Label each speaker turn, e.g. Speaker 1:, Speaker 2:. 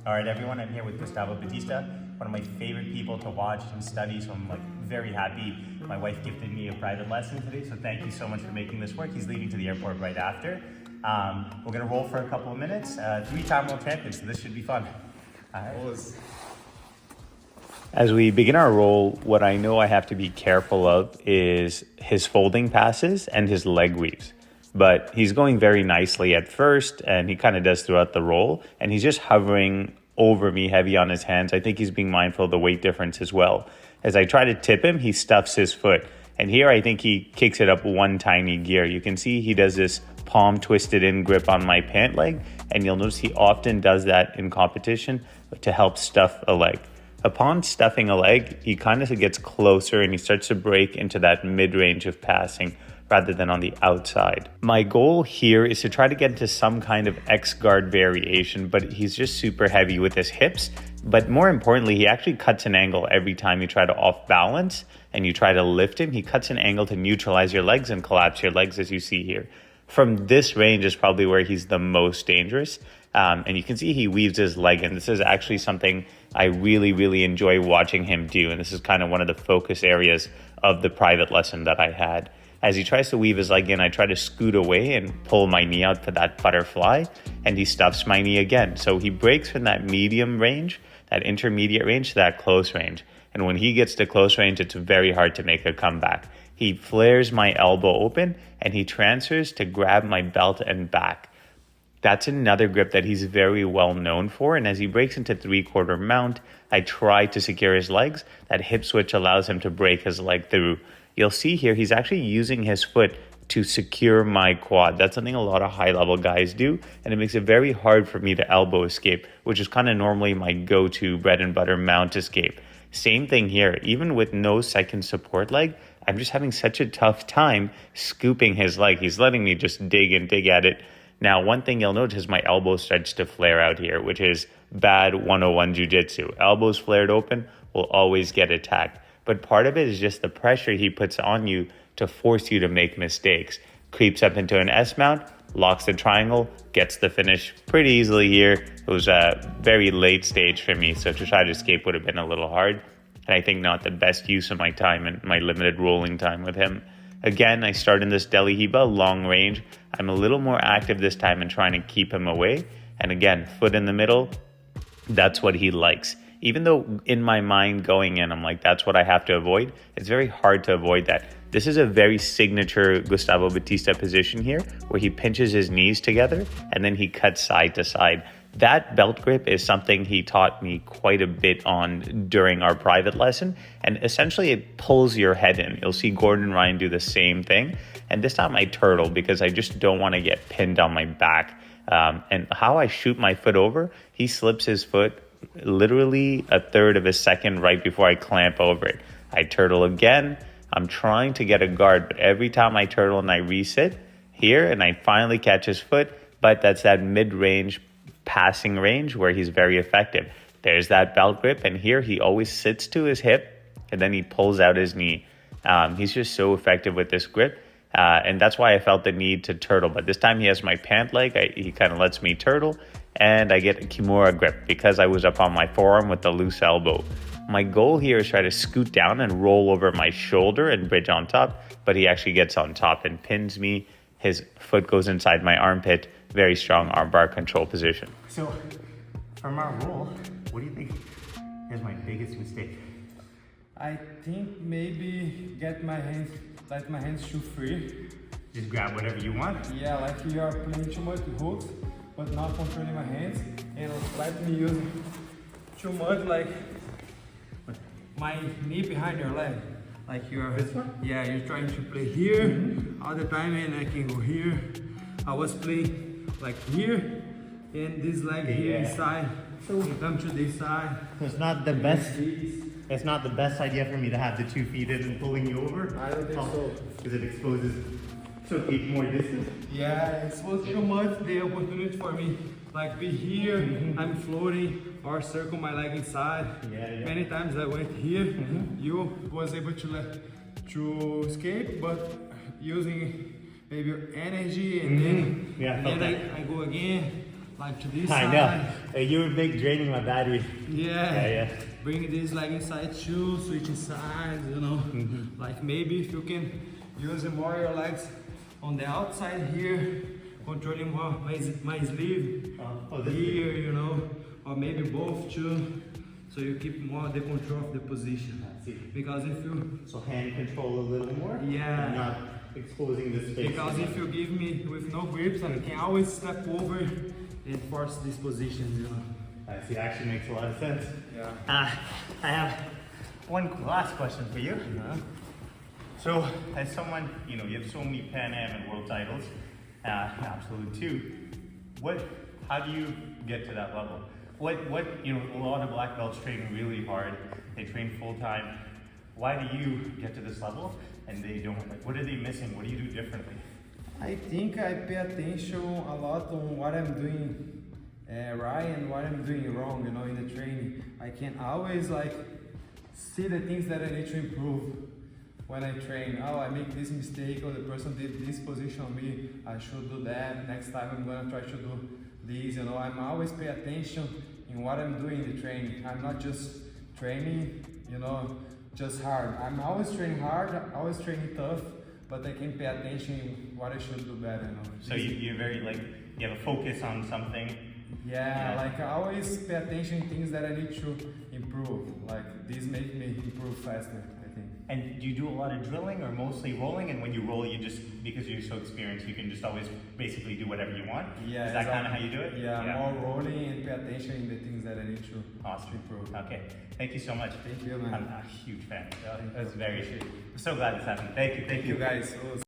Speaker 1: All right, everyone, I'm here with Gustavo Batista, one of my favorite people to watch and study, so I'm very happy. My wife gifted me a private lesson today, so thank you so much for making this work. He's leaving to the airport right after. We're gonna roll for a couple of minutes. Three-time world champion, so this should be fun. All right. As we begin our roll, what I know I have to be careful of is his folding passes and his leg weaves. But he's going very nicely at first, and he kind of does throughout the roll, and he's just hovering over me heavy on his hands. I think he's being mindful of the weight difference as well. As I try to tip him, he stuffs his foot. And here I think he kicks it up one tiny gear. You can see he does this palm twisted in grip on my pant leg, and you'll notice he often does that in competition to help stuff a leg. Upon stuffing a leg, he kind of gets closer and he starts to break into that mid-range of passing rather than on the outside. My goal here is to try to get into some kind of X-guard variation, but he's just super heavy with his hips. But more importantly, he actually cuts an angle every time you try to off balance and you try to lift him. He cuts an angle to neutralize your legs and collapse your legs, as you see here. From this range is probably where he's the most dangerous. And you can see he weaves his leg in. This is actually something I really enjoy watching him do. And this is kind of one of the focus areas of the private lesson that I had. As he tries to weave his leg in, I try to scoot away and pull my knee out for that butterfly, and he stuffs my knee again. So he breaks from that medium range, that intermediate range, to that close range. And when he gets to close range, it's very hard to make a comeback. He flares my elbow open, and he transfers to grab my belt and back. That's another grip that he's very well known for. And as he breaks into three-quarter mount, I try to secure his legs. That hip switch allows him to break his leg through. You'll see here, he's actually using his foot to secure my quad. That's something a lot of high-level guys do, and it makes it very hard for me to elbow escape, which is kind of normally my go-to bread and butter mount escape. Same thing here. Even with no second support leg, I'm just having such a tough time scooping his leg. He's letting me just dig at it. Now, one thing you'll notice is my elbow starts to flare out here, which is bad 101 jiu-jitsu. Elbows flared open will always get attacked. But part of it is just the pressure he puts on you to force you to make mistakes. Creeps up into an S mount, locks the triangle, gets the finish pretty easily here. It was a very late stage for me, so to try to escape would have been a little hard. And I think not the best use of my time and my limited rolling time with him. Again, I start in this Delhi Hiba, long range. I'm a little more active this time in trying to keep him away. And again, foot in the middle, that's what he likes. Even though in my mind going in, I'm like, that's what I have to avoid. It's very hard to avoid that. This is a very signature Gustavo Batista position here where he pinches his knees together and then he cuts side to side. That belt grip is something he taught me quite a bit on during our private lesson. And essentially it pulls your head in. You'll see Gordon Ryan do the same thing. And this time I turtle because I just don't want to get pinned on my back. And how I shoot my foot over, he slips his foot literally a third of a second right before I clamp over it. I turtle again. I'm trying to get a guard, but every time I turtle and I resit here and I finally catch his foot, but that's that mid-range passing range where he's very effective. There's that belt grip, and here he always sits to his hip and then he pulls out his knee. He's just so effective with this grip. And that's why I felt the need to turtle. But this time he has my pant leg. He kind of lets me turtle. And I get a Kimura grip because I was up on my forearm with the loose elbow. My goal here is try to scoot down and roll over my shoulder and bridge on top. But he actually gets on top and pins me. His foot goes inside my armpit. Very strong armbar control position. So from our roll, what do you think is my biggest mistake?
Speaker 2: I think maybe let my hands too free.
Speaker 1: Just grab whatever you want?
Speaker 2: Yeah, like you are playing too much hooks, but not controlling my hands. And let me use too much like my knee behind your leg. Like you're,
Speaker 1: this one?
Speaker 2: Yeah, you're trying to play here all the time and I can go here. I was playing like here and this leg here inside. So you come to this side.
Speaker 1: It's not the best. It's not the best idea for me to have the 2 feet in and pulling you over.
Speaker 2: I don't think so.
Speaker 1: Because it exposes so keep more distance.
Speaker 2: Yeah, it was too much the opportunity for me. Like be here, I'm floating or circle my leg inside.
Speaker 1: Yeah.
Speaker 2: Many times I went here, you was able to escape, but using maybe your energy and then I go again. like to this
Speaker 1: I
Speaker 2: side.
Speaker 1: know. You would make draining my battery.
Speaker 2: Yeah. Bring this leg inside too, switching sides, you know. Like maybe if you can use more your legs on the outside here, controlling more my sleeve here, you know, or maybe both too. So you keep more the control of the position. Because if you
Speaker 1: hand control a little more.
Speaker 2: Yeah.
Speaker 1: And not exposing the space.
Speaker 2: Because if you give me with no grips, I can always step over and force this position, you know.
Speaker 1: I see. Actually makes a lot of sense.
Speaker 2: Yeah.
Speaker 1: I have one last question for you. So, as someone, you have so many Pan Am and world titles, Absolute too. How do you get to that level? A lot of black belts train really hard. They train full time. Why do you get to this level and they don't? Like, what are they missing? What do you do differently?
Speaker 2: I think I pay attention a lot on what I'm doing right and what I'm doing wrong, in the training. I can always see the things that I need to improve when I train. Oh, I make this mistake, or the person did this position on me, I should do that. Next time I'm gonna try to do this, I'm always pay attention in what I'm doing in the training. I'm not just training, just hard. I'm always training hard, always training tough, but I can pay attention in what I should do better,
Speaker 1: So you're very you have a focus on something.
Speaker 2: Yeah, I always pay attention in things that I need to improve. These make me improve faster, I think.
Speaker 1: And do you do a lot of drilling or mostly rolling? And when you roll, because you're so experienced, you can just always basically do whatever you want?
Speaker 2: Yeah.
Speaker 1: Is that kind of how you do it?
Speaker 2: Yeah, more rolling and pay attention in the things that I need to improve.
Speaker 1: Okay. Thank you so much.
Speaker 2: Thank you, man.
Speaker 1: I'm a huge fan. That's very. I'm so glad this happened. Thank you.
Speaker 2: Thank you, guys.